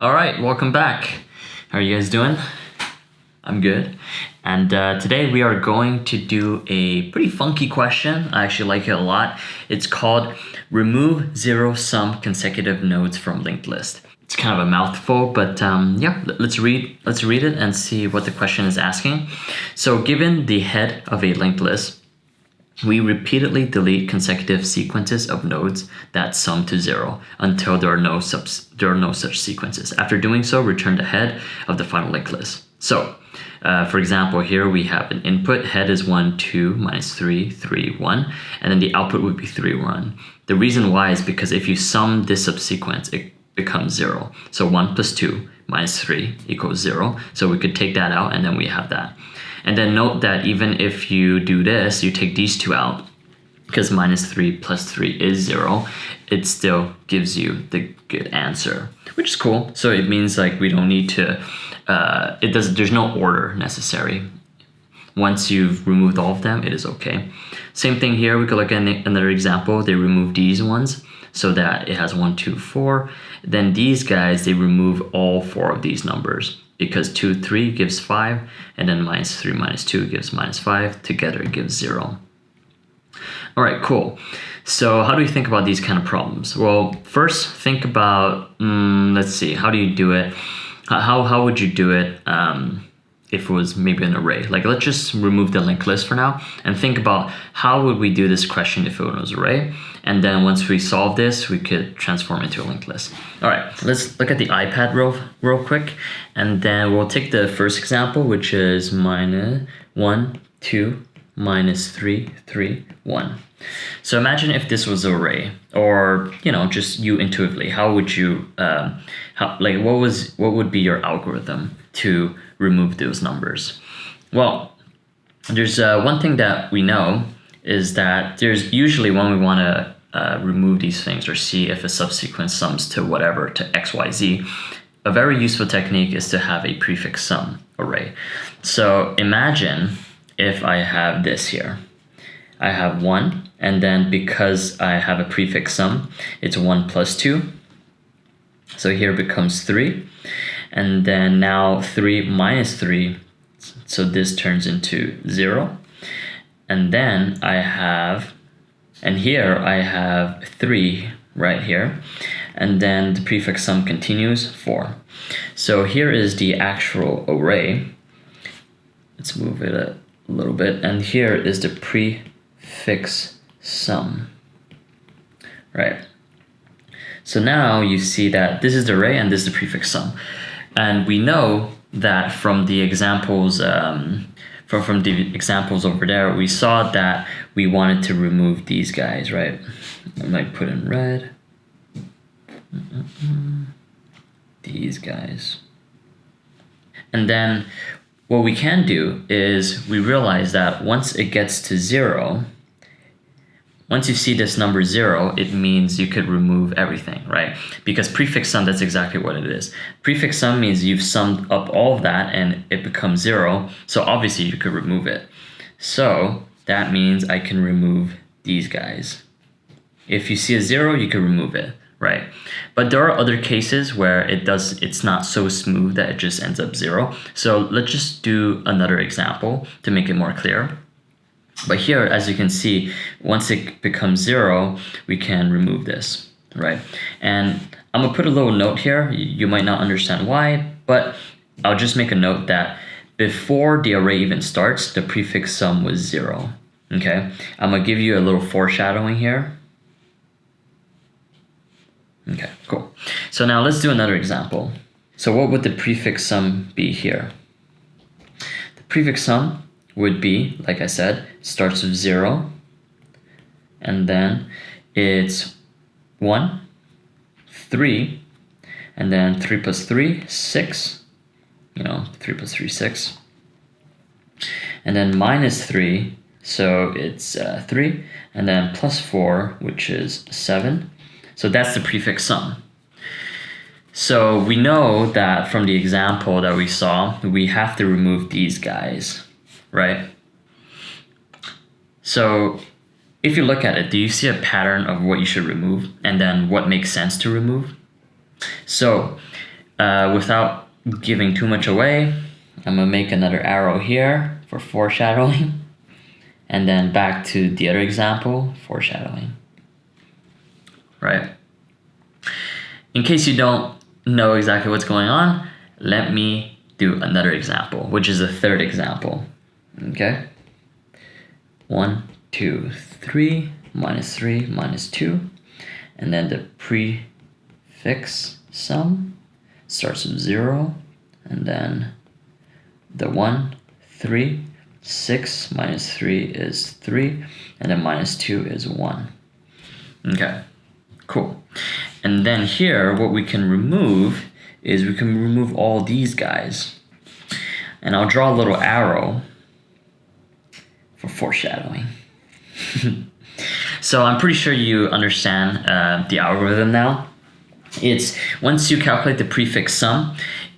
All right, welcome back. How are you guys doing? I'm good. And today we are going to do a pretty funky question. I actually like it a lot. It's called remove zero-sum consecutive nodes from linked list. It's kind of a mouthful, but yeah, let's read it and see what the question is asking. So given the head of a linked list, we repeatedly delete consecutive sequences of nodes that sum to 0 until there are no such sequences. After doing so, return the head of the final linked list. So, for example, here we have an input. Head is 1, 2, minus 3, 3, 1. And then the output would be 3, 1. The reason why is because if you sum this subsequence, it becomes 0. So 1 plus 2 minus 3 equals 0. So we could take that out and then we have that. And then note that even if you do this, you take these two out, because minus 3 plus 3 is 0, it still gives you the good answer, which is cool. So it means like we don't need to, there's no order necessary. Once you've removed all of them, it is okay. Same thing here, we could look at another example. They remove these ones so that it has 1, 2, 4. Then these guys, they remove all 4 of these numbers, because 2, 3 gives 5, and then minus 3 minus 2 gives minus 5. Together it gives 0. All right, cool. So how do we think about these kind of problems? Well, first think about, let's see, how do you do it? How would you do it if it was maybe an array? Like, let's just remove the linked list for now and think about how would we do this question if it was an array. And then once we solve this, we could transform it into a linked list. All right, let's look at the iPad real quick. And then we'll take the first example, which is minus 1, 2, minus 3, 3, 1. So imagine if this was an array, or just you intuitively, how would you, what would be your algorithm to remove those numbers? Well, there's one thing that we know is that there's usually when we want to remove these things or see if a subsequence sums to whatever, to XYZ, a very useful technique is to have a prefix sum array. So imagine if I have this here. I have 1, and then because I have a prefix sum, it's 1 plus 2. So here becomes 3. And then now 3 minus 3, so this turns into 0. And then I have, and here I have 3 right here. And then the prefix sum continues, 4. So here is the actual array. Let's move it a little bit. And here is the prefix sum, right? So now you see that this is the array and this is the prefix sum. And we know that from the examples, from the examples over there, we saw that we wanted to remove these guys, right? I might put in red. These guys. And then what we can do is we realize that once it gets to 0, once you see this number 0, it means you could remove everything, right? Because prefix sum, that's exactly what it is. Prefix sum means you've summed up all of that and it becomes 0. So obviously you could remove it. So that means I can remove these guys. If you see a 0, you can remove it, right? But there are other cases where it's not so smooth that it just ends up 0. So let's just do another example to make it more clear. But here, as you can see, once it becomes 0, we can remove this, right? And I'm gonna put a little note here. You might not understand why, but I'll just make a note that before the array even starts, the prefix sum was 0, okay? I'm gonna give you a little foreshadowing here. Okay, cool. So now let's do another example. So what would the prefix sum be here? The prefix sum would be, like I said, starts with 0, and then it's 1, 3, and then 3 plus 3, 6, 3 plus 3, 6, and then minus 3, so it's 3, and then plus 4, which is 7. So that's the prefix sum. So we know that from the example that we saw, we have to remove these guys, right? So if you look at it, do you see a pattern of what you should remove and then what makes sense to remove? So without giving too much away, I'm gonna make another arrow here for foreshadowing, and then back to the other example, foreshadowing, right? In case you don't know exactly what's going on, let me do another example, which is the third example, okay? 1, 2, 3, minus 2, and then the prefix sum starts with 0, and then the 1, 3, 6 minus 3 is 3, and then minus 2 is 1. Okay, cool. And then here, what we can remove is we can remove all these guys. And I'll draw a little arrow for foreshadowing. So I'm pretty sure you understand the algorithm now. It's once you calculate the prefix sum,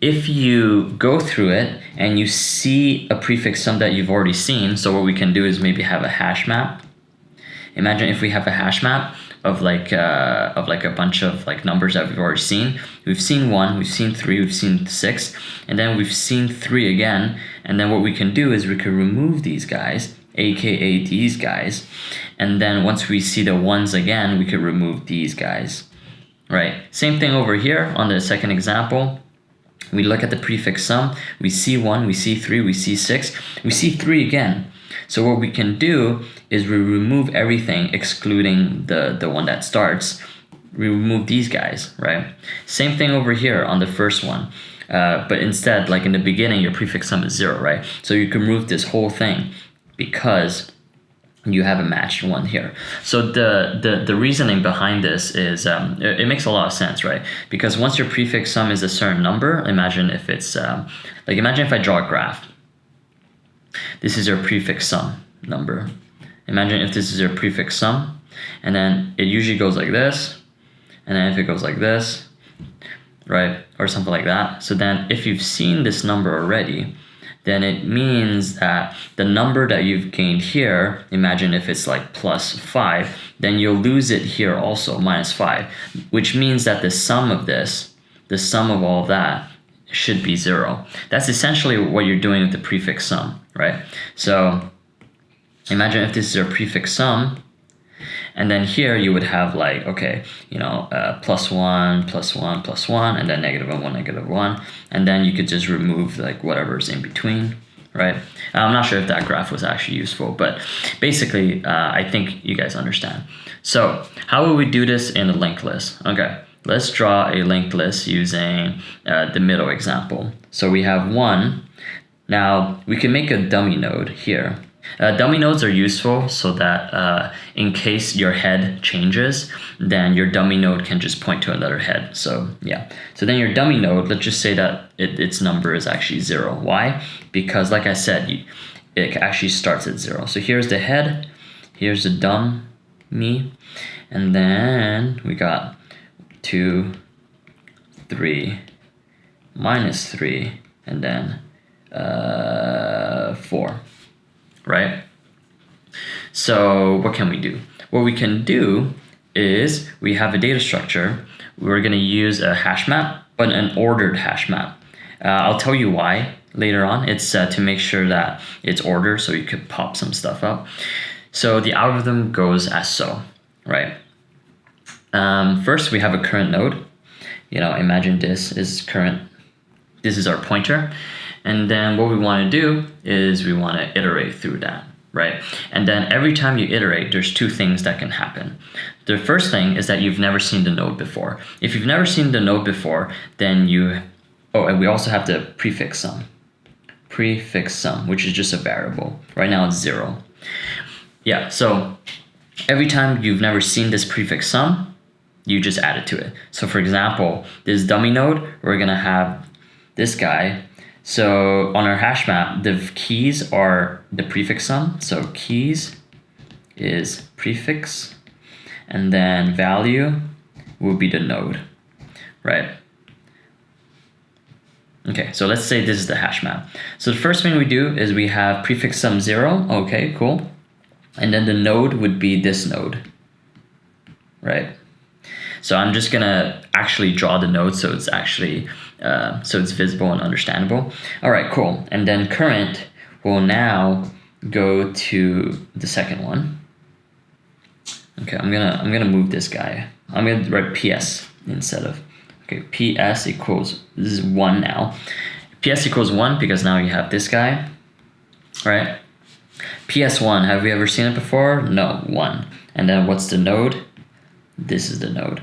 if you go through it and you see a prefix sum that you've already seen, so what we can do is maybe have a hash map. Imagine if we have a hash map of like a bunch of like numbers that we've already seen. We've seen 1, we've seen 3, we've seen 6, and then we've seen 3 again. And then what we can do is we can remove these guys, aka these guys. And then once we see the 1s again, we can remove these guys, right? Same thing over here on the second example. We look at the prefix sum, we see 1, we see 3, we see 6, we see 3 again. So what we can do is we remove everything excluding the one that starts. We remove these guys, right? Same thing over here on the first one. But instead, like in the beginning, your prefix sum is 0, right? So you can remove this whole thing because you have a matched one here. So the reasoning behind this is it makes a lot of sense, right? Because once your prefix sum is a certain number, imagine if it's imagine if I draw a graph. This is your prefix sum number. Imagine if this is your prefix sum, and then it usually goes like this, and then if it goes like this, right, or something like that. So then if you've seen this number already, then it means that the number that you've gained here, imagine if it's like plus 5, then you'll lose it here also, minus 5, which means that the sum of this, the sum of all that, should be 0. That's essentially what you're doing with the prefix sum, right? So imagine if this is your prefix sum, and then here you would have like, okay, plus 1, plus 1, plus 1, and then negative 1, negative 1, and then you could just remove like whatever's in between, right? I'm not sure if that graph was actually useful, but basically, I think you guys understand. So how would we do this in a linked list? Okay, let's draw a linked list using the middle example. So we have 1. Now we can make a dummy node here. Dummy nodes are useful so that in case your head changes, then your dummy node can just point to another head. So yeah, so then your dummy node, let's just say that its number is actually 0. Why? Because like I said, it actually starts at 0. So here's the head, here's the dummy, and then we got 2, 3, minus 3, and then 4. Right? So what can we do? What we can do is we have a data structure. We're going to use a hash map, but an ordered hash map. I'll tell you why later on. It's to make sure that it's ordered so you could pop some stuff up. So the algorithm goes as so, right? First, we have a current node. Imagine this is current. This is our pointer. And then what we want to do is we want to iterate through that, right? And then every time you iterate, there's 2 things that can happen. The first thing is that you've never seen the node before. If you've never seen the node before, then and we also have the prefix sum. Prefix sum, which is just a variable. Right now it's 0. Yeah, so every time you've never seen this prefix sum, you just add it to it. So for example, this dummy node, we're going to have this guy. So on our hash map, the keys are the prefix sum. So keys is prefix, and then value will be the node, right? Okay, so let's say this is the hash map. So the first thing we do is we have prefix sum 0. Okay, cool. And then the node would be this node, right? So I'm just gonna actually draw the node so it's actually so it's visible and understandable. All right, cool. And then current will now go to the second one. Okay, I'm gonna move this guy. I'm gonna write PS instead of, okay, PS equals, this is 1 now. PS equals 1 because now you have this guy, right? PS1, have we ever seen it before? No, 1. And then what's the node? This is the node.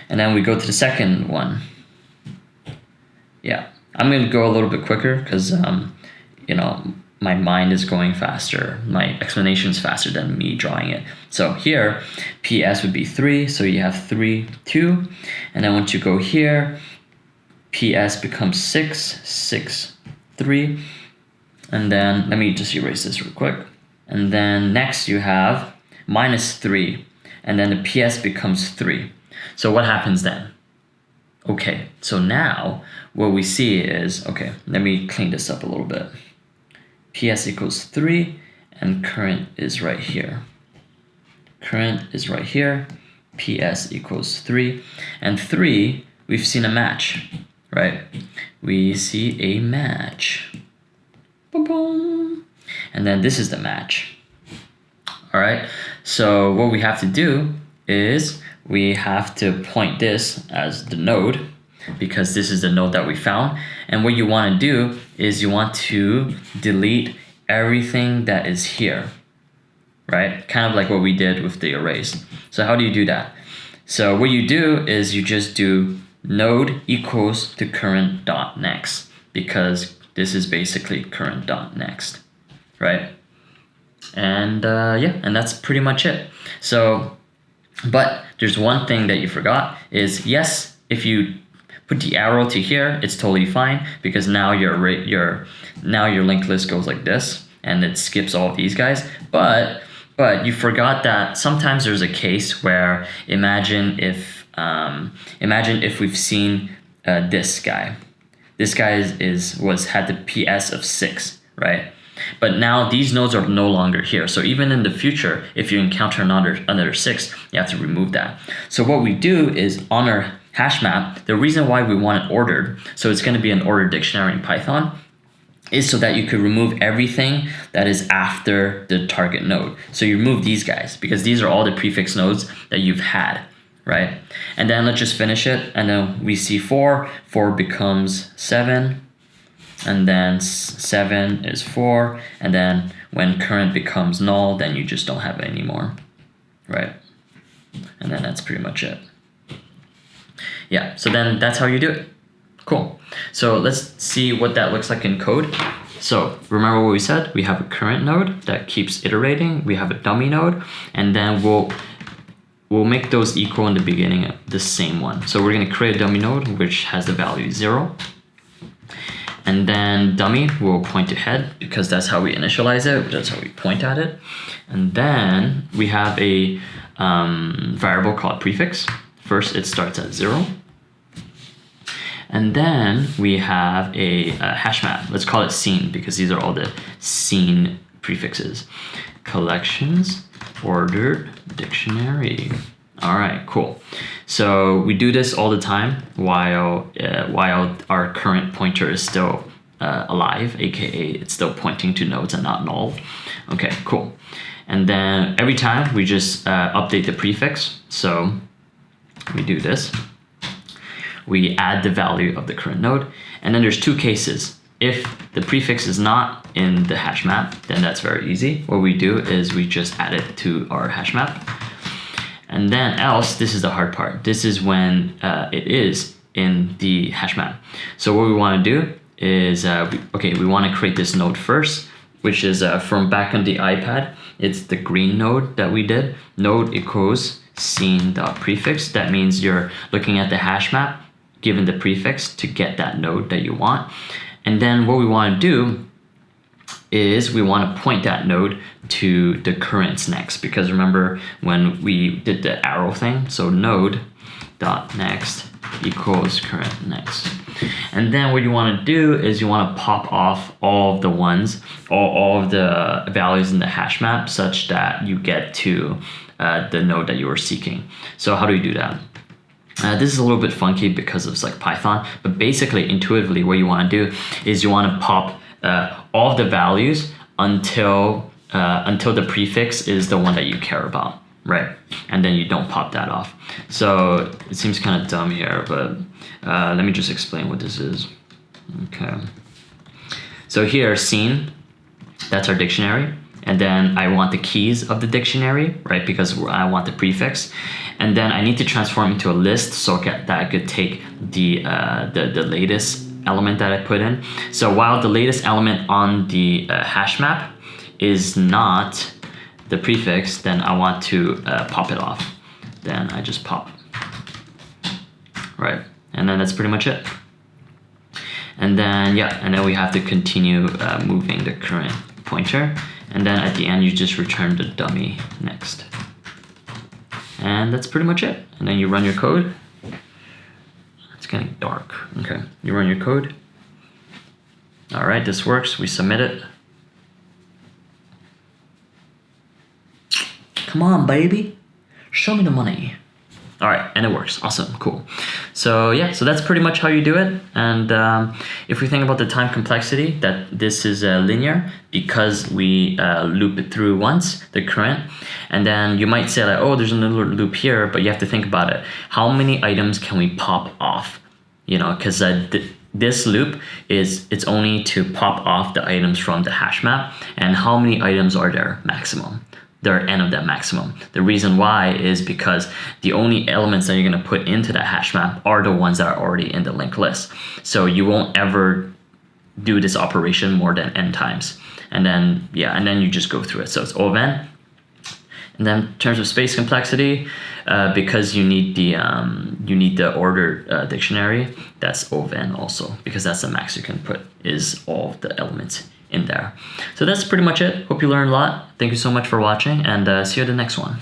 And then we go to the second one. Yeah, I'm gonna go a little bit quicker because you know, my mind is going faster. My explanation is faster than me drawing it. So here, PS would be 3, so you have 3, 2. And then once you go here, PS becomes 6, 6, 3. And then, let me just erase this real quick. And then next you have -3. And then the PS becomes 3. So what happens then? Okay, so now what we see is, okay, let me clean this up a little bit. PS equals 3, and current is right here. Current is right here. PS equals 3. And 3, we've seen a match, right? We see a match. Boom. And then this is the match. All right, so what we have to do is we have to point this as the node because this is the node that we found. And what you want to do is you want to delete everything that is here, right? Kind of like what we did with the arrays. So how do you do that? So what you do is you just do node equals to current dot next because this is basically current dot next, right? And yeah, and that's pretty much it. So, but there's one thing that you forgot is, yes, if you put the arrow to here, it's totally fine because now your linked list goes like this and it skips all of these guys. But you forgot that sometimes there's a case where imagine if we've seen this guy. This guy had the PS of 6, right? But now these nodes are no longer here. So even in the future, if you encounter another 6, you have to remove that. So what we do is on our hash map, the reason why we want it ordered, so it's going to be an ordered dictionary in Python, is so that you could remove everything that is after the target node. So you remove these guys because these are all the prefix nodes that you've had, right? And then let's just finish it. And then we see 4 becomes 7. And then 7 is 4, and then when current becomes null, then you just don't have it anymore, right? And then that's pretty much it. Yeah, so then that's how you do it. Cool. So let's see what that looks like in code. So remember what we said? We have a current node that keeps iterating. We have a dummy node, and then we'll make those equal in the beginning of the same one. So we're gonna create a dummy node which has the value 0. And then dummy will point to head because that's how we initialize it. That's how we point at it. And then we have a variable called prefix. First, it starts at 0. And then we have a hash map. Let's call it scene because these are all the scene prefixes. Collections, ordered dictionary. All right, cool. So we do this all the time while our current pointer is still alive, aka it's still pointing to nodes and not null. Okay, cool. And then every time we just update the prefix. So we do this. We add the value of the current node. And then there's 2 cases. If the prefix is not in the hash map, then that's very easy. What we do is we just add it to our hash map. And then else, this is the hard part. This is when it is in the hash map. So what we want to do is, we want to create this node first, which is from back on the iPad. It's the green node that we did. Node equals scene.prefix. That means you're looking at the hash map, given the prefix to get that node that you want. And then what we want to do is we want to point that node to the currents next, because remember when we did the arrow thing, so node dot next equals current next. And then what you want to do is you want to pop off all of the ones, all of the values in the hash map such that you get to the node that you were seeking. So how do you do that? This is a little bit funky because it's like Python, but basically intuitively what you want to do is you want to pop all of the values until the prefix is the one that you care about, right? And then you don't pop that off. So it seems kind of dumb here, but let me just explain what this is. Okay. So here, scene, that's our dictionary. And then I want the keys of the dictionary, right? Because I want the prefix. And then I need to transform into a list so that I could take the latest element that I put in. So while the latest element on the hash map is not the prefix, then I want to pop it off. Then I just pop, right? And then that's pretty much it. And then, yeah, and then we have to continue moving the current pointer. And then at the end, you just return the dummy next. And that's pretty much it. And then you run your code. It's getting dark. Okay, you run your code. All right, this works. We submit it. Come on, baby. Show me the money. All right, and it works. Awesome, cool. So yeah, so that's pretty much how you do it. And if we think about the time complexity, that this is linear because we loop it through once, the current. And then you might say like, oh, there's another loop here, but you have to think about it. How many items can we pop off? You know, because this loop it's only to pop off the items from the hash map. And how many items are there maximum? There are n of that maximum. The reason why is because the only elements that you're gonna put into that hash map are the ones that are already in the linked list. So you won't ever do this operation more than n times. And then, yeah, and then you just go through it. So it's O of n. And then in terms of space complexity, because you need the ordered dictionary, that's O of n also, because that's the max you can put is all of the elements in there. So that's pretty much it. Hope you learned a lot. Thank you so much for watching, and see you at the next one.